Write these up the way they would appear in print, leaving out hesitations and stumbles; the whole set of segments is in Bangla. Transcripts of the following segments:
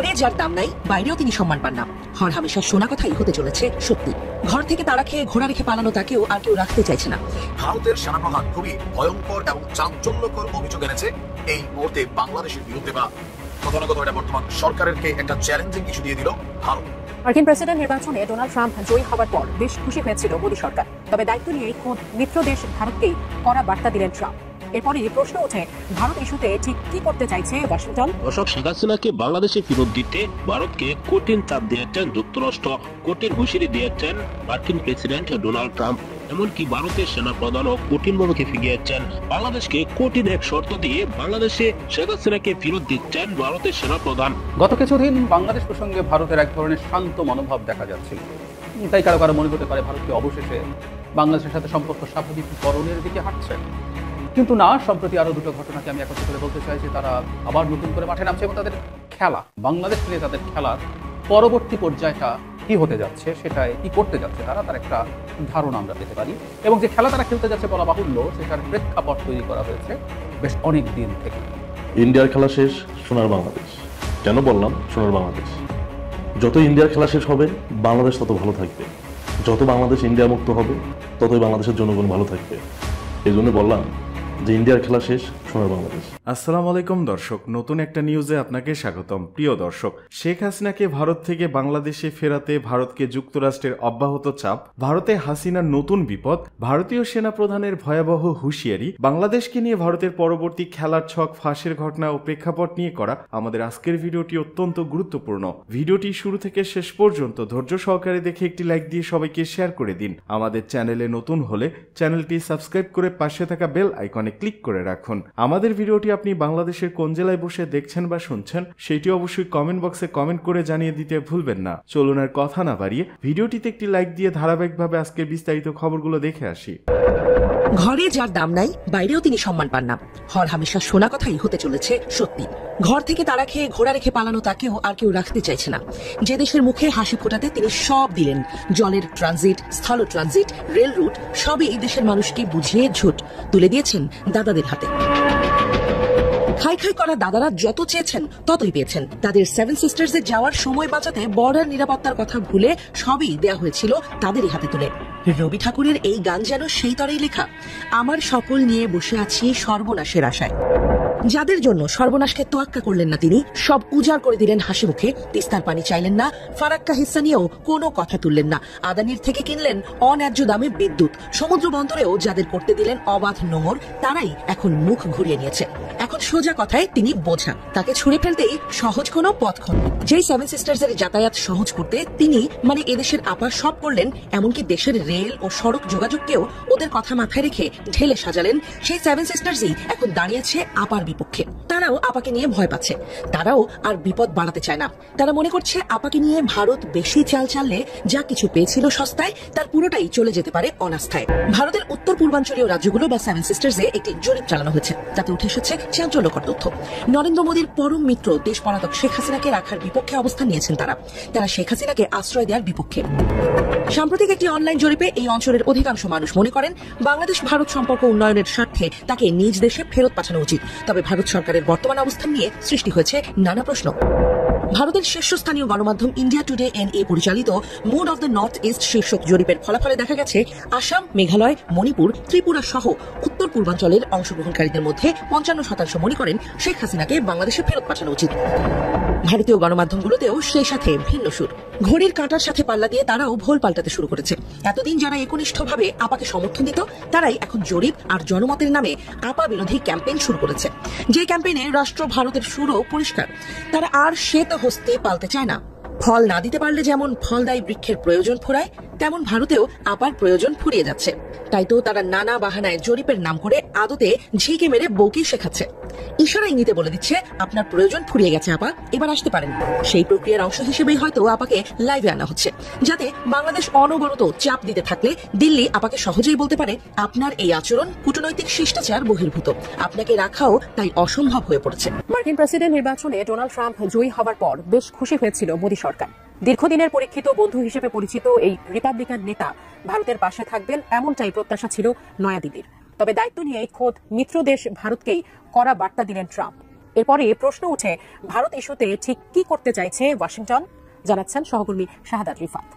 ঘরে যার দাম নাই বাইরেও তিনি সম্মান পান না। হরহামেশা শোনা কথাই হতে চলেছে সত্যি। ঘর থেকে তাড়া খেয়ে ঘোড়া রেখে পালানো তাকেও আর কেউ রাখতে চাইছে না। ভারতের সেনাপ্রধান খুবই ভয়ঙ্কর এবং চাঞ্চল্যকর অভিযোগ এনেছে এই মুহূর্তে বাংলাদেশের বিরুদ্ধে, বা কখনো কখনো এটা বর্তমান সরকারকে একটা চ্যালেঞ্জিং ইস্যু দিয়ে দিল ভারত। মার্কিন প্রেসিডেন্ট নির্বাচনে ডোনাল্ড ট্রাম্প জয়ী হওয়ার পর বেশ খুশি হয়েছিল মোদী সরকার। তবে দায়িত্ব নিয়ে খোদ মিত্র দেশ ভারতকেই কড়া বার্তা দিলেন ট্রাম্প। এরপরই প্রশ্ন ওঠে, ভারত ইস্যুতে ঠিক কি করতে চাইছে ওয়াশিংটন? শেখ হাসিনাকে বাংলাদেশে ফেরত দিতে ভারতকে কঠিন চাপ দিয়েছেন যুক্তরাষ্ট্র, কঠিন হুঁশিয়ারি দিয়েছেন মার্কিন প্রেসিডেন্ট ডোনাল্ড ট্রাম্প। এমনকি ভারতের সেনাপ্রধানও কঠিনভাবে খেপে গিয়েছেন। বাংলাদেশকে কঠিন এক শর্ত দিয়ে বাংলাদেশে শেখ হাসিনাকে ফেরত দিচ্ছেন ভারতের সেনাপ্রধান। গত কিছুদিন বাংলাদেশ প্রসঙ্গে ভারতের এক ধরনের শান্ত মনোভাব দেখা যাচ্ছিল। তাই কারো কারো মনে হতে পারে ভারতকে অবশেষে বাংলাদেশের সাথে সম্পর্ক স্বাভাবিকীকরণের দিকে হাঁটছে। কিন্তু না, সম্প্রতি আরো দুটো ঘটনাকে আমি একত্র করে বলতে চাই যে তারা আবার নতুন করে মাঠে নামছে এবং তাদের খেলা, বাংলাদেশ নিয়ে তাদের খেলার পরবর্তী পর্যায়টা কি হতে যাচ্ছে, সেটাই কি করতে যাচ্ছে তার একটা ধারণা আমরা পেতে পারি। এবং যে খেলা তারা খেলতে যাচ্ছে বলা বাহুল্য, সেটার প্রেক্ষাপট তৈরি করা হয়েছে বেশ অনেক দিন থেকে। ইন্ডিয়ার খেলা শেষ, সোনার বাংলাদেশ। কেন বললাম সোনার বাংলাদেশ? যত ইন্ডিয়ার খেলা শেষ হবে বাংলাদেশ তত ভালো থাকবে। যত বাংলাদেশ ইন্ডিয়া মুক্ত হবে ততই বাংলাদেশের জনগণ ভালো থাকবে। এই জন্য বললাম যে ইন্ডিয়ার খেলা শেষ, সোনার বাংলাদেশ। আসসালামু আলাইকুম দর্শক, নতুন একটা নিউজে আপনাকে স্বাগতম। প্রিয় দর্শক, শেখ হাসিনাকে ভারত থেকে বাংলাদেশে ফেরাতে ভারতকে যুক্তরাষ্ট্রের অব্যাহত চাপ, ভারতে হাসিনার নতুন বিপদ, ভারতীয় সেনা প্রধানের ভয়াবহ হুঁশিয়ারি, বাংলাদেশকে নিয়ে ভারতের পরবর্তী খেলার ছক ফাঁসের ঘটনা ও প্রেক্ষাপট নিয়ে করা আমাদের আজকের ভিডিওটি অত্যন্ত গুরুত্বপূর্ণ। ভিডিওটি শুরু থেকে শেষ পর্যন্ত ধৈর্য সহকারে দেখে একটি লাইক দিয়ে সবাইকে শেয়ার করে দিন। আমাদের চ্যানেলে নতুন হলে চ্যানেলটি সাবস্ক্রাইব করে পাশে থাকা বেল আইকনে ক্লিক করে রাখুন। আমাদের ভিডিওটি আপনি বাংলাদেশের কোন জেলায় বসে দেখছেন বা শুনছেন সেটি অবশ্যই কমেন্ট বক্সে কমেন্ট করে জানিয়ে দিতে ভুলবেন না। চলুন আর কথা না বাড়িয়ে ভিডিওটিতে একটি লাইক দিয়ে ধারাবাহিকভাবে আজকের বিস্তারিত খবরগুলো দেখে আসি। ঘরে যার দাম নাই বাইরেও তিনি সম্মান পান না। হরহামেশা শোনা কথাই হতে চলেছে সত্যি। ঘর থেকে তাড়া খেয়ে ঘোড়া রেখে পালানো তাকেও আর কেউ রাখতে চাইছে না। যে দেশের মুখে হাসি ফোটাতে তিনি সব দিলেন, জলের ট্রানজিট, স্থল ট্রানজিট, রেল রুট, সবই এই দেশের মানুষকে বুঝিয়ে ঝুট তুলে দিয়েছেন দাদাদের হাতে। খাই খাই করা দাদারা যত চেয়েছেন ততই পেয়েছেন। তাদের সেভেন সিস্টার্স এ যাওয়ার সময় বাঁচাতে বর্ডার নিরাপত্তার কথা ভুলে সবই দেয়া হয়েছিল তাদেরই হাতে তুলে। রবি ঠাকুরের এই গান যেন সেই তরেই লেখা, আমার সকল নিয়ে বসে আছি সর্বনাশের আশায়। যাদের জন্য সর্বনাশকে তোয়াক্কা করলেন না তিনি, সব উজাড় করে দিলেন হাসি মুখে। তিস্তার পানি চাইলেন না, ফারাক্কা হিস্সা নিয়েও কোনো কথা তুললেন না। আদানির থেকে কিনলেন অন্যায্য দামে বিদ্যুৎ। সমুদ্র বন্দরেও যাদের করতে দিলেন অবাধ নোঙর, তারাই এখন মুখ ঘুরিয়ে নিয়েছে। এখন সোজা কথায় তিনি বোঝা, তাকে ছুঁড়ে ফেলতেই সহজ কোনো পথ খনন। যেই সেভেন সিস্টার্স এর যাতায়াত সহজ করতে তিনি এদেশের আপা সব করলেন, এমনকি দেশের রেল ও সড়ক যোগাযোগকেও ওদের কথা মাথায় রেখে ঢেলে সাজালেন। সেই সেভেন সিস্টার্সই এখন দাঁড়িয়েছে আপার বিপক্ষে। তারাও আপাকে নিয়ে ভয় পাচ্ছে, তারাও আর বিপদ বাড়াতে চায় না। তারা মনে করছে আপাকে নিয়ে ভারত বেশি চাল চাললে যা কিছু পেয়েছিল সস্তায় তার পুরোটাই চলে যেতে পারে অনাস্থায়। ভারতের উত্তর পূর্বাঞ্চলীয় রাজ্যগুলো বা সেভেন সিস্টার্স এ একটি জরিপ চালানো হয়েছে, তাতে উঠে এসেছে চাঞ্চল্যকর তথ্য। নরেন্দ্র মোদীর পরম মিত্র দেশ পলাতক শেখ হাসিনাকে রাখার বিপক্ষে অবস্থান নিয়েছেন তারা শেখ হাসিনাকে আশ্রয় দেওয়ার বিপক্ষে। সাম্প্রতিক একটি অনলাইন জরিপে এই অঞ্চলের অধিকাংশ মানুষ মনে করেন বাংলাদেশ ভারত সম্পর্ক উন্নয়নের স্বার্থে তাকে নিজ দেশে ফেরত পাঠানো উচিত। তবে ভারত সরকারের বর্তমান অবস্থান নিয়ে সৃষ্টি হয়েছে নানা প্রশ্ন। ভারতের শীর্ষস্থানীয় গণমাধ্যম ইন্ডিয়া টুডে NA পরিচালিত mood of the North East শীর্ষক জরিপের ফলাফলে দেখা গেছে আসাম, মেঘালয়, মণিপুর, ত্রিপুরা সহ উত্তর পূর্বাঞ্চলের অংশগ্রহণকারীদের মধ্যে 55% মনে করেন শেখ হাসিনাকে বাংলাদেশে ফেরত পাঠানো উচিত। ভারতীয় গণমাধ্যমগুলোতেও সেই সাথে ভিন্ন সুর। ঘড়ির কাঁটার সাথে পাল্লা দিয়ে তারাও ভোল পাল্টাতে শুরু করেছে। এতদিন যারা একনিষ্ঠভাবে আপাকে সমর্থন দিত, তারাই এখন জরিপ আর জনমতের নামে আপা বিরোধী ক্যাম্পেইন শুরু করেছে। যে ক্যাম্পেইনে রাষ্ট্র ভারতের সুরও পরিষ্কার, তারা আর শ্বেত হস্তে পালতে চায় না। ফল না দিতে পারলে যেমন ফলদায়ী বৃক্ষের প্রয়োজন ফুরায়, তেমন ভারতেও আপার প্রয়োজন ফুরিয়ে যাচ্ছে। তাই তো তারা নানা বাহানায় জরিপের নাম করে আদতে ঝিঁকে মেরে বউকে শেখাচ্ছে। ইশারা ইঙ্গিতে বলে দিচ্ছে আপনার প্রয়োজন ফুরিয়ে গেছে আপা, এবার আসতে পারেন। সেই প্রক্রিয়ার অংশ হিসেবেই হয়তো আপাকে লাইভে আনা হচ্ছে, যাতে বাংলাদেশ অনবরত চাপ দিতে থাকলে দিল্লি আপাকে সহজেই বলতে পারে আপনার এই আচরণ কূটনৈতিক শিষ্টাচার বহির্ভূত, আপনাকে রাখাও তাই অসম্ভব হয়ে পড়েছে। মার্কিন প্রেসিডেন্ট নির্বাচনে ডোনাল্ড ট্রাম্প জয়ী হওয়ার পর বেশ খুশি হয়েছিল মোদী সরকার। দীর্ঘদিনের পরীক্ষিত বন্ধু হিসেবে পরিচিত এই রিপাবলিকান নেতা ভারতের পাশে থাকবেন এমনটাই প্রত্যাশা ছিল নয়াদিল্লির। তবে দায়িত্ব নিয়ে খোদ মিত্র দেশ ভারতকেই কড়া বার্তা দিলেন ট্রাম্প। এরপরে প্রশ্ন উঠে ভারত ইস্যুতে ঠিক কি করতে চাইছে ওয়াশিংটন, জানাচ্ছেন সহকর্মী শাহাদাত রিফাত।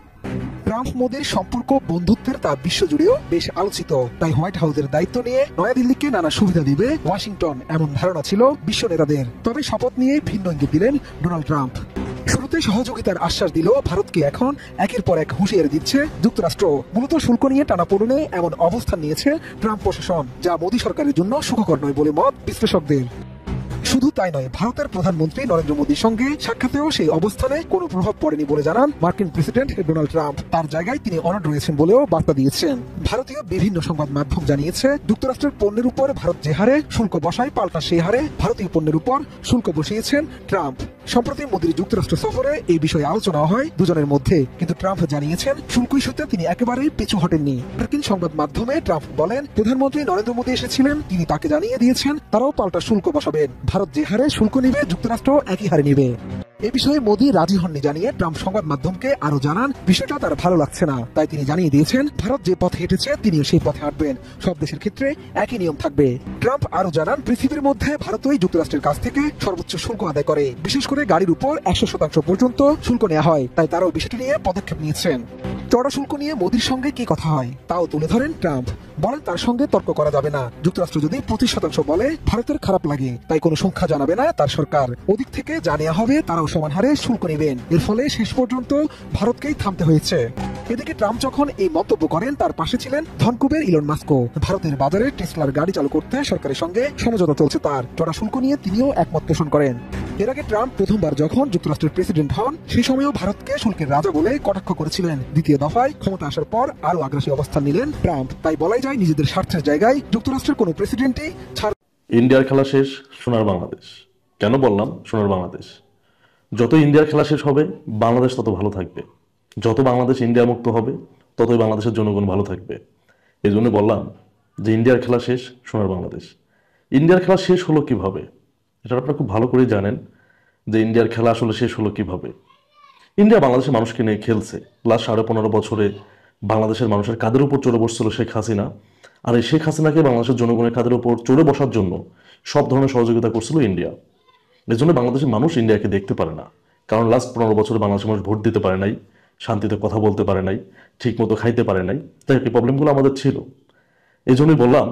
ট্রাম্প মোদির সম্পর্ক বন্ধুত্বের তা বিশ্বজুড়েও বেশ আলোচিত। তাই হোয়াইট হাউসের দায়িত্ব নিয়ে নয়াদিল্লিকে নানা সুবিধা দিবে ওয়াশিংটন, এমন ধারণা ছিল বিশ্ব নেতাদের। তবে শপথ নিয়ে ভিন্ন ইঙ্গিত দিলেন ডোনাল্ড ট্রাম্প। শুরুতে সহযোগিতার আশ্বাস দিল ভারতকে, এখন একের পর এক হুঁশিয়ারি দিচ্ছে যুক্তরাষ্ট্র। মূলত শুল্ক নিয়ে টানাপোড়েনে এমন অবস্থান নিয়েছে ট্রাম্প প্রশাসন, যা মোদী সরকারের জন্য সুখকর নয় বলে মত বিশ্লেষকদের। শুধু তাই নয়, ভারতের প্রধানমন্ত্রী নরেন্দ্র মোদীর সঙ্গে সাক্ষাতেও সেই অবস্থানে কোনো প্রভাব পড়েনি বলে জানান মার্কিন প্রেসিডেন্ট ডোনাল্ড ট্রাম্প। তার জায়গায় তিনি অনড় রয়েছেন বলেও বার্তা দিয়েছেন। ভারতীয় বিভিন্ন সংবাদ মাধ্যম জানিয়েছে, যুক্তরাষ্ট্রের পণ্যের উপর ভারত যে হারে শুল্ক বসায়, পাল্টা সেই হারে ভারতীয় পণ্যের উপর শুল্ক বসিয়েছেন ট্রাম্প। সম্প্রতি মোদীর যুক্তরাষ্ট্র সফরে এই বিষয়ে আলোচনা হয় দুজনের মধ্যে, কিন্তু ট্রাম্প জানিয়েছেন শুল্ক ইস্যুতে তিনি একেবারেই পিছু হটেননি। মার্কিন সংবাদ মাধ্যমে ট্রাম্প বলেন, প্রধানমন্ত্রী নরেন্দ্র মোদী এসেছিলেন, তিনি তাকে জানিয়ে দিয়েছেন তারাও পাল্টা শুল্ক বসাবেন। ভারত যে হারে শুল্ক নিবে, যুক্তরাষ্ট্র একই হারে নিবে। এ বিষয়ে মোদী রাজি হননি জানিয়ে ট্রাম্প সংবাদ মাধ্যমকে আরো জানান বিষয়টা তার ভালো লাগছে না। তাই তিনি জানিয়ে দিয়েছেন ভারত যে পথে হেঁটেছে তিনিও সেই পথে হাঁটবেন, সব দেশের ক্ষেত্রে একই নিয়ম থাকবে। ট্রাম্প আরো জানান, পৃথিবীর মধ্যে ভারতই যুক্তরাষ্ট্রের কাছ থেকে সর্বোচ্চ শুল্ক আদায় করে, বিশেষ করে গাড়ির উপর 100% পর্যন্ত শুল্ক নেওয়া হয়। তাই তারাও বিষয়টি নিয়ে পদক্ষেপ নিয়েছেন। চড়া শুল্ক নিয়ে মোদীর সঙ্গে কি কথা হয় তাও তুলে ধরেন ট্রাম্প। বলেন, তার সঙ্গে তর্ক করা যাবে না। যুক্তরাষ্ট্র যদি 25% বলে ভারতের খারাপ লাগে, তাই কোনো সংখ্যা জানাবে না তার সরকার। ওদিক থেকে যা নেওয়া হবে তারাও সমান হারে শুল্ক নেবেন। এর ফলে শেষ পর্যন্ত ভারতকেই থামতে হয়েছে। এদিকে ট্রাম্প যখন এই মন্তব্য করেন, তার পাশে ছিলেন ধনকুবের ইলন মাস্কও। ভারতের বাজারে টেসলার গাড়ি চালু করতে সরকারের সঙ্গে সমঝোতা চলছে তার। চড়া শুল্ক নিয়ে তিনিও একমত পোষণ করেন। এর আগে ট্রাম্প প্রথমবার যখন যুক্তরাষ্ট্রের প্রেসিডেন্ট হন, সেই সময়ও ভারতকে শুল্কের রাজা বলে কটাক্ষ করেছিলেন। দ্বিতীয় দফায় ক্ষমতা আসার পর আরো আগ্রাসী অবস্থান নিলেন ট্রাম্প। তাই বলাই যায়, নিজেদের স্বার্থের জায়গায় যুক্তরাষ্ট্রের কোনো প্রেসিডেন্টই ছাড়। ইন্ডিয়ার খেলা শেষ, সোনার বাংলাদেশ। কেন বললাম সোনার বাংলাদেশ? যত ইন্ডিয়ার খেলা শেষ হবে, বাংলাদেশ তত ভালো থাকবে। যত বাংলাদেশ ইন্ডিয়া মুক্ত হবে, ততই বাংলাদেশের জনগণ ভালো থাকবে। এই জন্য বললাম যে ইন্ডিয়ার খেলা শেষ, সোনার বাংলাদেশ। ইন্ডিয়ার খেলা শেষ হলো কিভাবে, এটা আপনারা খুব ভালো করেই জানেন যে ইন্ডিয়ার খেলা আসলে শেষ হলো কিভাবে। ইন্ডিয়া বাংলাদেশের মানুষকে নিয়ে খেলছে। লাস্ট 15.5 বছরে বাংলাদেশের মানুষের কাদের উপর চড়ে বসছিল শেখ হাসিনা। আর এই শেখ হাসিনাকে বাংলাদেশের জনগণের কাদের উপর চড়ে বসার জন্য সব ধরনের সহযোগিতা করছিল ইন্ডিয়া। এর জন্য বাংলাদেশের মানুষ ইন্ডিয়াকে দেখতে পারে না। কারণ লাস্ট 15 বছরে বাংলাদেশের মানুষ ভোট দিতে পারে নাই, শান্তিতে কথা বলতে পারে নাই, ঠিক মতো খাইতে পারে নাই। তাই এই প্রবলেমগুলো আমাদের ছিল। এই জন্যই বললাম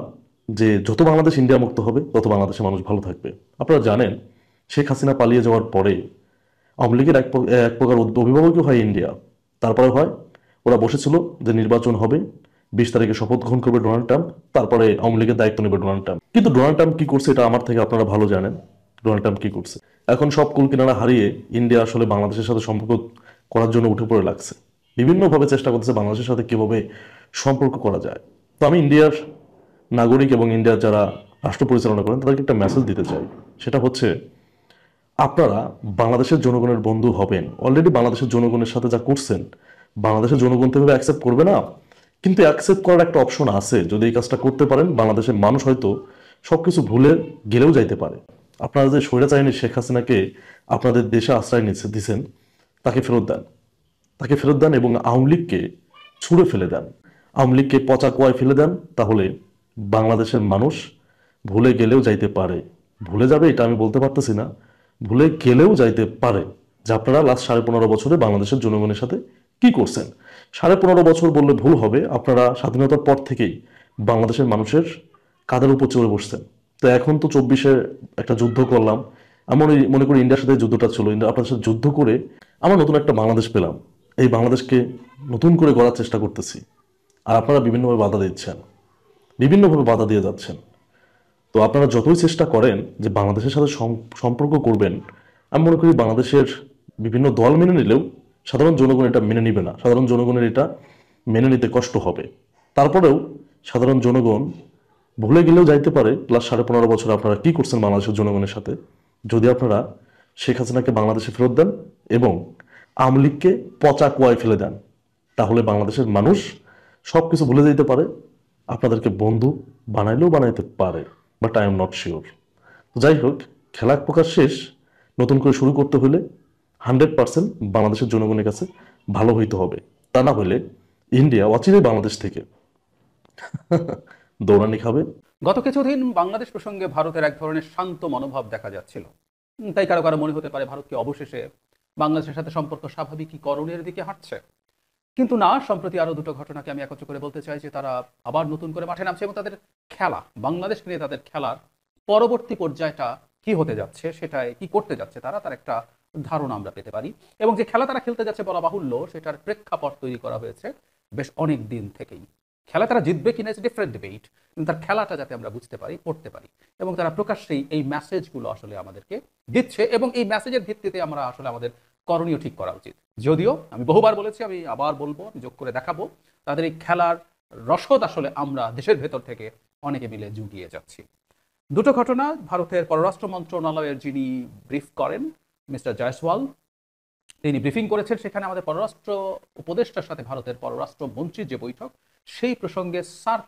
যে যত বাংলাদেশ ইন্ডিয়া মুক্ত হবে, তত বাংলাদেশের মানুষ ভালো থাকবে। আপনারা জানেন, শেখ হাসিনা পালিয়ে যাওয়ার পরে আওয়ামী লীগের এক প্রকার অভিভাবকই হয় ইন্ডিয়া। তারপরে হয় ওরা বসেছিল যে নির্বাচন হবে, 20 তারিখে শপথ গ্রহণ করবে ডোনাল্ড ট্রাম্প, তারপরে আওয়ামী লীগের দায়িত্ব নেবে ডোনাল্ড ট্রাম্প। কিন্তু ডোনাল্ড ট্রাম্প কি করছে, এটা আমার থেকে আপনারা ভালো জানেন ডোনাল্ড ট্রাম্প কি করছে। এখন সব কুল কিনারা হারিয়ে ইন্ডিয়া আসলে বাংলাদেশের সাথে সম্পর্ক করার জন্য উঠে পড়ে লাগছে। বিভিন্নভাবে চেষ্টা করতেছে বাংলাদেশের সাথে কিভাবে সম্পর্ক করা যায়। তো আমি ইন্ডিয়ার নাগরিক এবং ইন্ডিয়ার যারা রাষ্ট্র পরিচালনা করেন তাদেরকে একটা মেসেজ দিতে চাই। সেটা হচ্ছে, আপনারা বাংলাদেশের জনগণের বন্ধু হবেন। অলরেডি বাংলাদেশের জনগণের সাথে যা করছেন, বাংলাদেশের জনগণ তো এভাবে অ্যাকসেপ্ট করবে না। কিন্তু অ্যাকসেপ্ট করার একটা অপশন আছে। যদি এই কাজটা করতে পারেন, বাংলাদেশের মানুষ হয়তো সবকিছু ভুলে গেলেও যাইতে পারে। আপনারা যে স্বৈরাচারিণী শেখ হাসিনাকে আপনাদের দেশে আশ্রয় দিচ্ছেন, তাকে ফেরত দেন। তাকে ফেরত দেন এবং আওয়ামী লীগকে ছুঁড়ে ফেলে দেন, আওয়ামী লীগকে পচা কুয়ায় ফেলে দেন। তাহলে বাংলাদেশের মানুষ ভুলে গেলেও যাইতে পারে। ভুলে যাবে এটা আমি বলতে পারতেছি না, ভুলে গেলেও যাইতে পারে যে আপনারা লাস্ট 15.5 বছরে বাংলাদেশের জনগণের সাথে কি করছেন। 15.5 বছর বললে ভুল হবে। আপনারা স্বাধীনতার পর থেকেই বাংলাদেশের মানুষের কাদের উপর চড়ে বসছেন। তো এখন তো 24-এ একটা যুদ্ধ করলাম। আমি মনে করি ইন্ডিয়ার সাথে যুদ্ধটা ছিল, ইন্ডিয়া আপনার সাথে যুদ্ধ করে আমরা নতুন একটা বাংলাদেশ পেলাম। এই বাংলাদেশকে নতুন করে গড়ার চেষ্টা করতেছি। আর আপনারা বিভিন্নভাবে বাধা দিচ্ছেন, বিভিন্নভাবে বাধা দিয়ে যাচ্ছেন। তো আপনারা যতই চেষ্টা করেন যে বাংলাদেশের সাথে সম্পর্ক করবেন, আমি মনে করি বাংলাদেশের বিভিন্ন দল মেনে নিলেও সাধারণ জনগণ এটা মেনে নিবে না। সাধারণ জনগণের এটা মেনে নিতে কষ্ট হবে। তারপরেও সাধারণ জনগণ ভুলে গেলেও যাইতে পারে লাস্ট 15.5 বছর আপনারা কি করছেন বাংলাদেশের জনগণের সাথে। যদি আপনারা শেখ হাসিনাকে বাংলাদেশে ফেরত দেন এবং আওয়ামী লীগকে পচা কুয়ায় ফেলে দেন, তাহলে বাংলাদেশের মানুষ সবকিছু ভুলে যেতে পারে। আপনাদেরকে বন্ধু বানাইলেও বানাইতে পারে, but I am not sure. তো যাই হোক, খেলা প্রকাশ শেষ। নতুন করে শুরু করতে হলে 100% বাংলাদেশের জনগণের কাছে ভালো হইতে হবে। তা না হলে ইন্ডিয়া অচিরেই বাংলাদেশ থেকে দৌড়ানি খাবে। গত কিছুদিন বাংলাদেশ প্রসঙ্গে ভারতের এক ধরনের শান্ত মনোভাব দেখা যাচ্ছিল। তাই কারো কারো মনে হতে পারে ভারতকে অবশেষে বাংলাদেশের সাথে সম্পর্ক স্বাভাবিকীকরণের দিকে হাঁটছে। কিন্তু না, সম্প্রতি আরো দুটো ঘটনাকে আমি একত্র করে বলতে চাই যে তারা আবার নতুন করে মাঠে নামছে এবং তাদের খেলা, বাংলাদেশকে নিয়ে তাদের খেলার পরবর্তী পর্যায়টা কি হতে যাচ্ছে, সেটাই কি করতে যাচ্ছে তার একটা ধারণা আমরা পেতে পারি। এবং যে খেলা তারা খেলতে যাচ্ছে বলা বাহুল্য, সেটার প্রেক্ষাপট তৈরি করা হয়েছে বেশ অনেক দিন থেকেই। খেলা তারা জিতবে কিনা ইটস ডিফারেন্ট ডিবেট, কিন্তু তার খেলাটা যাতে আমরা বুঝতে পারি, পড়তে পারি, এবং তারা প্রকাশ্যেই এই মেসেজগুলো আসলে আমাদেরকে দিচ্ছে এবং এই মেসেজের ভিত্তিতে আমরা আসলে আমাদের করণীয় ঠিক করা উচিত। যদিও আমি বহুবার বলেছি, আমি আবার বলবো, যোগ করে দেখাবো, তাদের এই খেলার রসদ আসলে আমরা দেশের ভেতর থেকে অনেকে মিলে জুগিয়ে যাচ্ছি। দুটো ঘটনা ভারতের পররাষ্ট্র মন্ত্রণালয়ের যিনি ব্রিফ করেন মিস্টার জয়সওয়াল, তিনি ব্রিফিং করেছেন। সেখানে আমাদের পররাষ্ট্র উপদেষ্টার সাথে ভারতের পররাষ্ট্র মন্ত্রীর যে বৈঠক, সেই প্রসঙ্গে সার্ক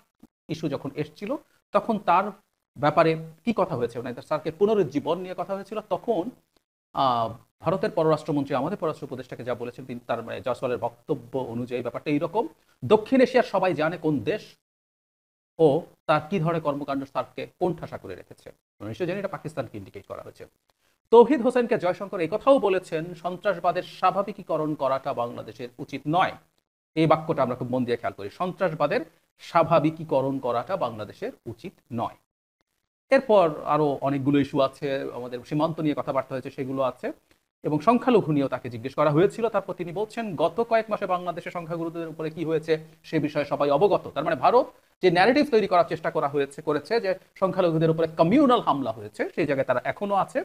ইস্যু যখন এসেছিল তখন তার ব্যাপারে কি কথা হয়েছে, মানে সার্কের পুনরুজ্জীবন নিয়ে কথা হয়েছিল। তখন ভারতের পররাষ্ট্রমন্ত্রী আমাদের পররাষ্ট্র উপদেষ্টাকে যা বলেছেন, তিনি তার মানে জয়সওয়ালের বক্তব্য অনুযায়ী ব্যাপারটা এইরকম: দক্ষিণ এশিয়ার সবাই জানে কোন দেশ ও তার কি ধরনের কর্মকাণ্ড সার্ককে কোণঠাসা করে রেখেছে। নিশ্চয় জানি এটা পাকিস্তানকে ইন্ডিকেট করা হয়েছে। তৌহিদ হোসেনকে জয়শঙ্কর এই কথাও বলেছেন, সন্ত্রাসবাদের স্বাভাবিকীকরণ করাটা বাংলাদেশের উচিত নয়। এই বাক্যটা আমরা খুব মন দিয়ে খেয়াল করি, সন্ত্রাসবাদের স্বাভাবিকীকরণ করাটা বাংলাদেশের উচিত নয়। এরপর আরো অনেকগুলো ইস্যু আছে, আমাদের সীমান্ত নিয়ে কথাবার্তা হয়েছে, সেগুলো আছে, এবং সংখ্যালঘু নিয়েও তাকে জিজ্ঞেস করা হয়েছিল। তারপর তিনি বলছেন গত কয়েক মাসে বাংলাদেশের সংখ্যাগুরুদের উপরে কি হয়েছে সে বিষয়ে সবাই অবগত। তার মানে ভারত যে ন্যারেটিভ তৈরি করার চেষ্টা করেছে যে সংখ্যালঘুদের উপরে কমিউনাল হামলা হয়েছে, সেই জায়গায় তারা এখনো আছে।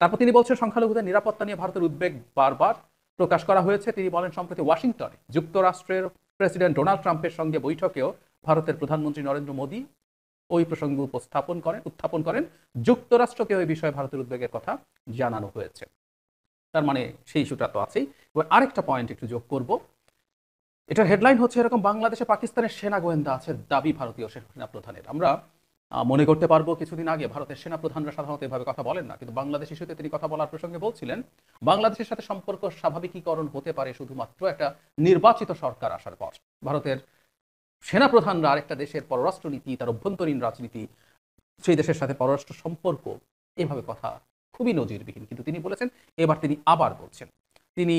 তারপর তিনি বলছেন সংখ্যালঘুদের নিরাপত্তা নিয়ে ভারতের উদ্বেগ বারবার প্রকাশ করা হয়েছে। তিনি বলেন সম্প্রতি ওয়াশিংটনে যুক্তরাষ্ট্রের প্রেসিডেন্ট ডোনাল্ড ট্রাম্পের সঙ্গে বৈঠকেও ভারতের প্রধানমন্ত্রী নরেন্দ্র মোদী ওই প্রসঙ্গে উত্থাপন করেন। যুক্তরাষ্ট্রকে ওই বিষয়ে ভারতের উদ্বেগের কথা জানানো হয়েছে। তার মানে সেই ইস্যুটা তো আছেই। এবার আরেকটা পয়েন্ট একটু যোগ করব, এটার হেডলাইন হচ্ছে এরকম: বাংলাদেশে পাকিস্তানের সেনা গোয়েন্দা আছে দাবি ভারতীয় সেনা প্রধানের। আমরা মনে করতে পারবো কিছুদিন আগে ভারতের সেনা প্রধানরা সাধারণত এভাবে কথা বলেন না, কিন্তু বাংলাদেশ ইস্যুতে তিনি কথা বলার প্রসঙ্গে বলছিলেন বাংলাদেশের সাথে সম্পর্ক স্বাভাবিকীকরণ হতে পারে শুধুমাত্র একটা নির্বাচিত সরকার আসার পর। ভারতের সেনা প্রধানরা আরেকটা দেশের পররাষ্ট্রনীতি, তার অভ্যন্তরীণ রাজনীতি, সেই দেশের সাথে পররাষ্ট্র সম্পর্ক, এভাবে কথা খুবই নজিরবিহীন। কিন্তু তিনি বলেছেন, এবার তিনি আবার বলছেন, তিনি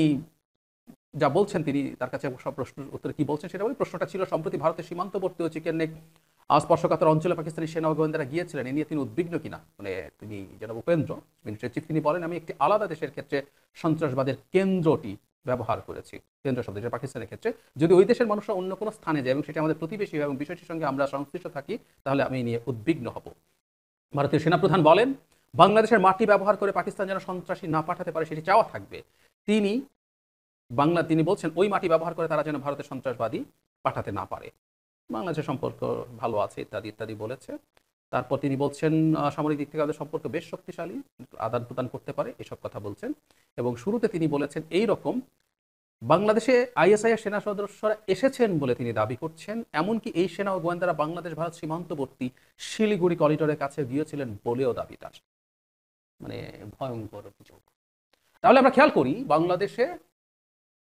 যা বলছেন, তিনি তার কাছে সব প্রশ্নের উত্তরে কি বলছেন সেটা বলি। প্রশ্নটা ছিল সম্প্রতি ভারতের সীমান্তবর্তী ও চিকেন নেক স্পর্শকাতর অঞ্চলে পাকিস্তানি সেনা গোয়েন্দারা গিয়েছিলেন, এ নিয়ে তিনি উদ্বিগ্ন কিনা। মানে তিনি জনাব উপেন্দ্র মিনিস্টার চিফ, তিনি বলেন আমি একটি আলাদা দেশের ক্ষেত্রে সন্ত্রাসবাদের কেন্দ্রটি ব্যবহার করেছি, কেন্দ্র শব্দ, যেটা পাকিস্তানের ক্ষেত্রে। যদি ওই দেশের মানুষরা অন্য কোনো স্থানে যায় এবং সেটা আমাদের প্রতিবেশী এবং বিষয়টির সঙ্গে আমরা সংশ্লিষ্ট থাকি, তাহলে আমি নিয়ে উদ্বিগ্ন হব। ভারতীয় সেনাপ্রধান বলেন বাংলাদেশের মাটি ব্যবহার করে পাকিস্তান যেন সন্ত্রাসী না পাঠাতে পারে সেটি চাওয়া থাকবে। তিনি বলছেন ওই মাটি ব্যবহার করে তারা যেন ভারতের সন্ত্রাসবাদী পাঠাতে না পারে। বাংলাদেশের সম্পর্ক ভালো আছে ইত্যাদি ইত্যাদি বলেছে। তারপর তিনি বলছেন সামরিক দিক থেকে আমাদের সম্পর্ক বেশ শক্তিশালী, আদান প্রদান করতে পারে, এসব কথা বলছেন। এবং শুরুতে তিনি বলেছেন এই রকম, বাংলাদেশে আইএসআই এর সেনা সদস্যরা এসেছেন বলে তিনি দাবি করছেন, এমনকি এই সেনা ও গোয়েন্দারা বাংলাদেশ ভারত সীমান্তবর্তী শিলিগুড়ি করিডোরের কাছে গিয়েছিলেন বলেও দাবি তার। মানে ভয়ঙ্কর অভিযোগ। তাহলে আমরা খেয়াল করি বাংলাদেশে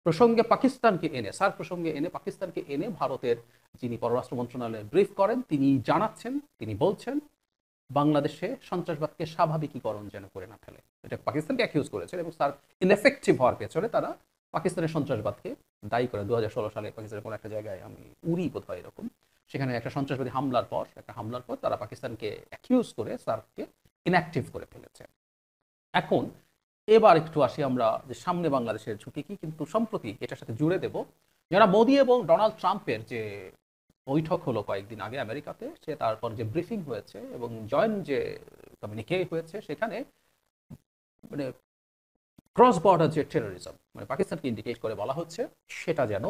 প্রসঙ্গে পাকিস্তানকে এনে, সার্ক প্রসঙ্গে এনে পাকিস্তানকে এনে ভারতের যিনি পররাষ্ট্র মন্ত্রণালয়ে ব্রিফ করেন, তিনি জানাচ্ছেন, তিনি বলছেন বাংলাদেশে সন্ত্রাসবাদকে স্বাভাবিকীকরণ যেন করে না ফেলে। এটা পাকিস্তানকে অ্যাকিউজ করেছেন এবং সার্ক ইনএফেক্টিভ হওয়ার পেছনে তারা পাকিস্তানের সন্ত্রাসবাদকে দায়ী করে। 2016 সালে পাকিস্তানের কোনো একটা জায়গায়, আমি উড়ি বোধ হয় এরকম, সেখানে একটা সন্ত্রাসবাদী হামলার পর তারা পাকিস্তানকে অ্যাকিউজ করে সার্ককে ইনঅ্যাক্টিভ করে ফেলেছে। এখন এবার একটু আসি আমরা যে সামনে বাংলাদেশের ঝুঁকি কি, কিন্তু সম্প্রতি এটার সাথে জুড়ে দেব যারা মোদি এবং ডোনাল্ড ট্রাম্পের যে বৈঠক হলো কয়েকদিন আগে আমেরিকাতে, সে তারপর যে ব্রিফিং হয়েছে এবং জয়েন্ট যে কমিউনিকে হয়েছে, সেখানে মানে ক্রস বর্ডার যে টেরোরিজম, মানে পাকিস্তানকে ইন্ডিকেট করে বলা হচ্ছে সেটা যেন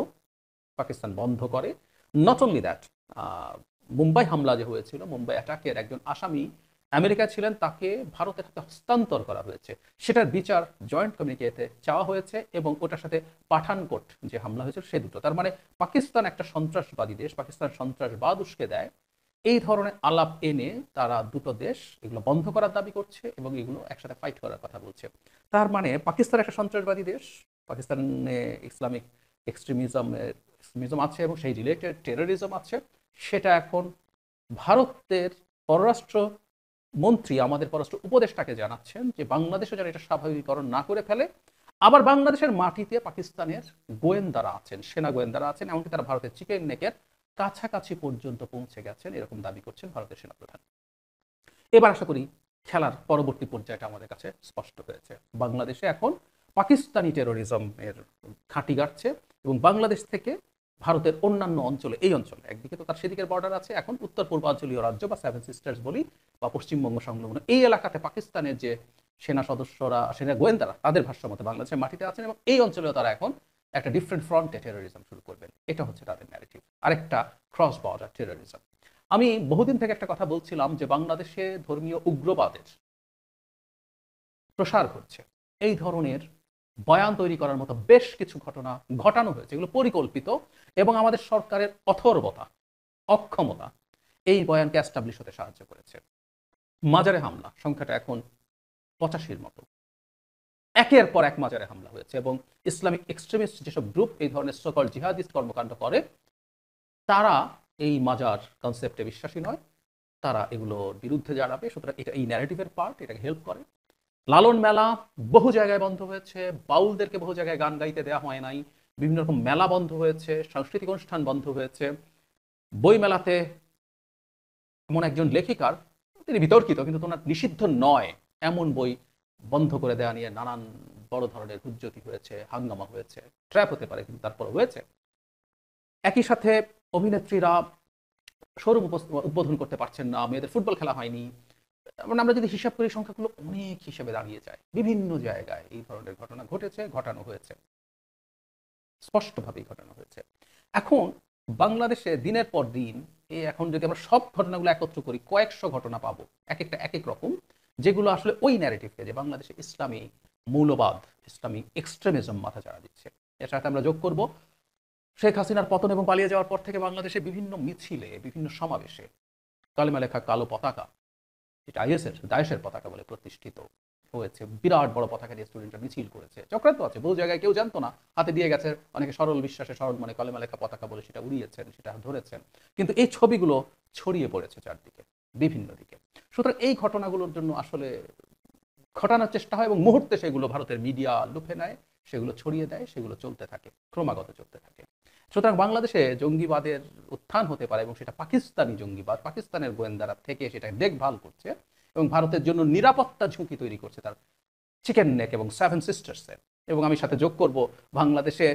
পাকিস্তান বন্ধ করে। নট অনলি দ্যাট, মুম্বাই হামলা যে হয়েছিল, মুম্বাই অ্যাটাকের একজন আসামি আমেরিকা ছিলেন, তাকে ভারতের হাতে হস্তান্তর করা হয়েছে, সেটার বিচার জয়েন্ট কমিউনিকেতে চাওয়া হয়েছে এবং ওটার সাথে পাঠানকোট যে হামলা হয়েছিল সে দুটো। তার মানে পাকিস্তান একটা সন্ত্রাসবাদী দেশ, পাকিস্তান সন্ত্রাসবাদ উস্কে দেয়, এই ধরনের আলাপ এনে তারা দুটো দেশ এগুলো বন্ধ করার দাবি করছে এবং এগুলো একসাথে ফাইট করার কথা বলছে। তার মানে পাকিস্তান একটা সন্ত্রাসবাদী দেশ, পাকিস্তানে ইসলামিক এক্সট্রিমিজম আছে এবং সেই রিলেটেড টেরোরিজম আছে, সেটা এখন ভারতের পররাষ্ট্র মন্ত্রী আমাদের পররাষ্ট্র উপদেষ্টাকে জানাচ্ছেন যে বাংলাদেশে যেন এটা স্বাভাবিকীকরণ না করে ফেলে। আবার বাংলাদেশের মাটিতে পাকিস্তানের গোয়েন্দারা আছেন, সেনা গোয়েন্দারা আছেন, এমনকি তারা ভারতের চিকেন নেকের কাছাকাছি পর্যন্ত পৌঁছে গেছেন, এরকম দাবি করছেন ভারতের সেনাপ্রধান। এবার আশা করি খেলার পরবর্তী পর্যায়টা আমাদের কাছে স্পষ্ট হয়েছে। বাংলাদেশে এখন পাকিস্তানি টেরোরিজমের ঘাঁটি গাড়ছে এবং বাংলাদেশ থেকে ভারতের অন্যান্য অঞ্চলে, এই অঞ্চলে একদিকে তো তার সেদিকের বর্ডার আছে, এখন উত্তর পূর্বাঞ্চলীয় রাজ্য বা সেভেন সিস্টার্স বলি বা পশ্চিমবঙ্গ সংলগ্ন এই এলাকাতে পাকিস্তানের যে সেনা সদস্যরা, সেনা গোয়েন্দারা তাদের ভাষ্য মতে বাংলাদেশের মাটিতে আছেন এবং এই অঞ্চলেও তারা এখন একটা ডিফারেন্ট ফ্রন্টে টেরোরিজম শুরু করবেন। এটা হচ্ছে তাদের ন্যারেটিভ, আরেকটা ক্রস বর্ডার টেরোরিজম। আমি বহুদিন থেকে একটা কথা বলছিলাম যে বাংলাদেশে ধর্মীয় উগ্রবাদের প্রসার ঘটছে, এই ধরনের বয়ান তৈরি করার মতো বেশ কিছু ঘটনা ঘটানো হয়েছে, এগুলো পরিকল্পিত এবং আমাদের সরকারের অথর্বতা, অক্ষমতা এই বয়ানকে অ্যাস্টাবলিশ হতে সাহায্য করেছে। মাজারে হামলা সংখ্যাটা এখন 85-র মতো, একের পর এক মাজারে হামলা হয়েছে এবং ইসলামিক এক্সট্রিমিস্ট যেসব গ্রুপ এই ধরনের সকল জিহাদিস্ট কর্মকাণ্ড করে তারা এই মাজার কনসেপ্টে বিশ্বাসী নয়, তারা এগুলোর বিরুদ্ধে দাঁড়াবে। সুতরাং এটা এই ন্যারেটিভের পার্ট, এটাকে হেল্প করে। লালন মেলা বহু জায়গায় বন্ধ হয়েছে, বাউলদেরকে বহু জায়গায় গান গাইতে দেওয়া হয় নাই, বিভিন্ন রকম মেলা বন্ধ হয়েছে, সাংস্কৃতিক অনুষ্ঠান বন্ধ হয়েছে। বই মেলাতে এমন একজন লেখিকার, তিনি বিতর্কিত কিন্তু ওনার নিষিদ্ধ নয় এমন বই বন্ধ করে দেওয়া নিয়ে নানান বড় ধরনের হুজ্জতি হয়েছে, হাঙ্গামা হয়েছে, ট্র্যাপ হতে পারে কিন্তু তারপর হয়েছে। একই সাথে অভিনেত্রীরা শোরুম উদ্বোধন করতে পারছেন না, মেয়েদের ফুটবল খেলা হয়নি। মানে আমরা যদি হিসাব করি সংখ্যাগুলো অনেক হিসেবে দাঁড়িয়ে যায়। বিভিন্ন জায়গায় এই ধরনের ঘটনা ঘটেছে, ঘটানো হয়েছে, স্পষ্টভাবেই ঘটানো হয়েছে। এখন বাংলাদেশে দিনের পর দিন এখন যদি আমরা সব ঘটনাগুলো একত্র করি কয়েকশো ঘটনা পাবো, এক একটা এক এক রকম, যেগুলো আসলে ওই ন্যারেটিভকে যে বাংলাদেশে ইসলামী মৌলবাদ, ইসলামী এক্সট্রিমিজম মাথা চাড়া দিচ্ছে। এর সাথে আমরা যোগ করব শেখ হাসিনার পতন এবং পালিয়ে যাওয়ার পর থেকে বাংলাদেশে বিভিন্ন মিছিলে, বিভিন্ন সমাবেশে কালেমা লেখা কালো পতাকা, যেটা দায়েশের পতাকা বলে প্রতিষ্ঠিত হয়েছে, বিরাট বড় পতাকা দিয়ে স্টুডেন্টরা মিছিল করেছে। চক্রান্ত আছে, বহু জায়গায় কেউ জানতো না, হাতে দিয়ে গেছে, অনেকে সরল বিশ্বাসে সরল মনে কালেমা লেখা পতাকা বলে সেটা উড়িয়েছেন, সেটা ধরেছেন, কিন্তু এই ছবিগুলো ছড়িয়ে পড়েছে চারদিকে, বিভিন্ন দিকে। সুতরাং এই ঘটনাগুলোর জন্য আসলে ঘটানোর চেষ্টা হয় এবং মুহূর্তে সেগুলো ভারতের মিডিয়া লুফে নেয়, সেগুলো ছড়িয়ে দেয়, সেগুলো চলতে থাকে, ক্রমাগত চলতে থাকে। সুতরাং বাংলাদেশে জঙ্গিবাদের উত্থান হতে পারে এবং সেটা পাকিস্তানি জঙ্গিবাদ, পাকিস্তানের গোয়েন্দারা থেকে সেটা দেখভাল করছে এবং ভারতের জন্য নিরাপত্তা ঝুঁকি তৈরি করছে তার চিকেন নেক এবং সেভেন সিস্টার্সের। এবং আমি সাথে যোগ করব বাংলাদেশে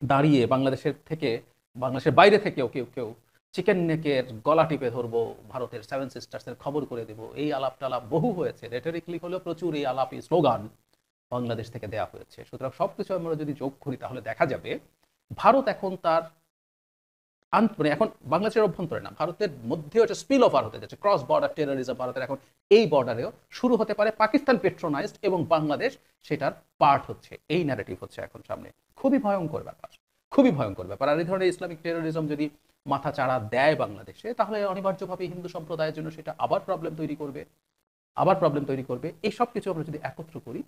দাঁড়িয়ে বাংলাদেশের বাইরে থেকেও কেউ চিকেন নেকের গলা টিপে ধরবো, ভারতের সেভেন সিস্টার্সের খবর করে দেবো, এই আলাপ টালাপ বহু হয়েছে, রেটরিক্যালি হলেও প্রচুর এই আলাপ, এই স্লোগান বাংলাদেশ থেকে দেওয়া হয়েছে। সুতরাং সবকিছু আমরা যদি যোগ করি তাহলে দেখা যাবে ভারত এখন তার মানে এখন বাংলাদেশের অভ্যন্তরে না, ভারতের মধ্যেও একটা স্পিল ওভার হতে যাচ্ছে, ক্রস বর্ডার টেরোরিজম ভারতের এখন এই বর্ডারেও শুরু হতে পারে, পাকিস্তান পেট্রোনাইজড এবং বাংলাদেশ সেটার পার্ট হচ্ছে। এই ন্যারেটিভ হচ্ছে এখন সামনে, খুবই ভয়ঙ্কর ব্যাপার, খুবই ভয়ঙ্কর ব্যাপার। আর এই ধরনের ইসলামিক টেরোরিজম যদি মাথা চাড়া দেয় বাংলাদেশে, তাহলে অনিবার্যভাবে হিন্দু সম্প্রদায়ের জন্য সেটা আবার প্রবলেম তৈরি করবে। এই সব কিছু আমরা যদি একত্র করি,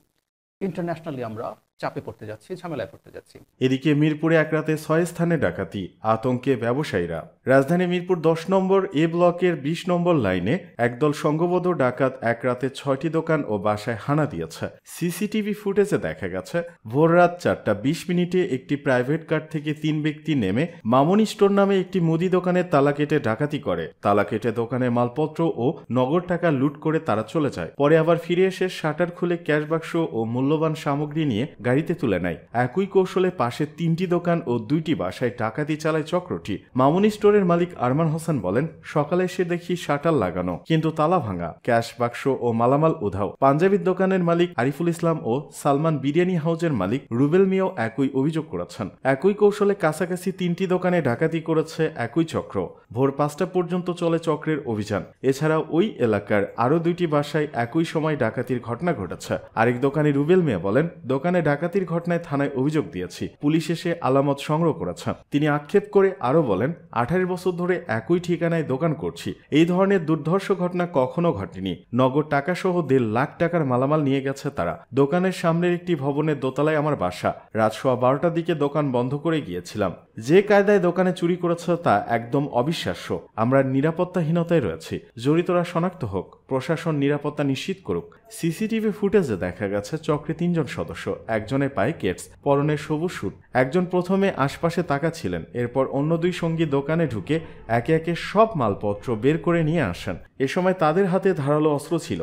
ইন্টারন্যাশনালি আমরা চাপে পড়তে যাচ্ছি, ঝামেলায় পড়তে যাচ্ছি। এদিকে মিরপুরে এক রাতে 6 স্থানে ডাকাতি, আতঙ্কে ব্যবসায়ীরা। রাজধানী মিরপুর 10 নম্বর এ ব্লকের 20 নম্বর লাইনে একদল সংঘবদ্ধ ডাকাত এক রাতে 6টি দোকান ও বাসায় হানা দিয়েছে। সিসিটিভি ফুটেজে দেখা গেছে ভোর রাত 4:20 একটি প্রাইভেট কার থেকে 3 ব্যক্তি নেমে মামনি স্টোর নামে একটি মুদি দোকানের তালা কেটে ডাকাতি করে। তালা কেটে দোকানের মালপত্র ও নগদ টাকা লুট করে তারা চলে যায়। পরে আবার ফিরে এসে শাটার খুলে ক্যাশ বাক্স ও মূল্যবান সামগ্রী নিয়ে গাড়িতে তুলে নেয়। একই কৌশলে পাশে 3টি দোকান ও 2টি বাসায় ডাকাতি চালায় চক্রটি। মামনি স্টোরের মালিক আরমান হোসেন বলেন, সকালে এসে দেখি শাটার লাগানো কিন্তু তালা ভাঙা, ক্যাশ বাক্স ও মালামাল উধাও। পাঞ্জাবির দোকানের মালিক আরিফুল ইসলাম ও সালমান বিরিয়ানি হাউজের মালিক রুবেল মিয়াও একই অভিযোগ করেছেন। একই কৌশলে কাছাকাছি 3টি দোকানে ডাকাতি করেছে একই চক্র। ভোর 5টা পর্যন্ত চলে চক্রের অভিযান। এছাড়াও ওই এলাকার আরো 2টি বাসায় একই সময় ডাকাতির ঘটনা ঘটেছে। আরেক দোকানে রুবেল মিয়া বলেন, দোকানে ডাকাতির ঘটনায় থানায় অভিযোগ দিয়েছি, পুলিশ এসে আলামত সংগ্রহ করেছে। তিনি আক্ষেপ করে আরো বলেন, 18 বছর ধরে একই ঠিকানায় দোকান করছি, এই ধরনের দুর্ধর্ষ ঘটনা কখনো ঘটেনি। নগদ টাকা সহ 1.5 লাখ টাকার মালামাল নিয়ে গেছে তারা। দোকানের সামনের একটি ভবনের দোতলায় আমার বাসা। রাত 12টার দিকে দোকান বন্ধ করে গিয়েছিলাম। যে কায়দায় দোকানে চুরি করেছে তা একদম অবিশ্বাস্য। আমরা নিরাপত্তাহীনতায় রয়েছি, জড়িতরা শনাক্ত হোক, প্রশাসন নিরাপত্তা নিশ্চিত করুক। সিসিটিভি ফুটেজে দেখা গেছে চক্রে 3 জন সদস্য, একজনের পায়ে কেটস, পরনের সবুজ স্যুট। একজন প্রথমে আশপাশে তাকাচ্ছিলেন, এরপর অন্য 2 সঙ্গী দোকানে ঢুকে একে একে সব মালপত্র বের করে নিয়ে আসেন। এ সময় তাদের হাতে ধারালো অস্ত্র ছিল।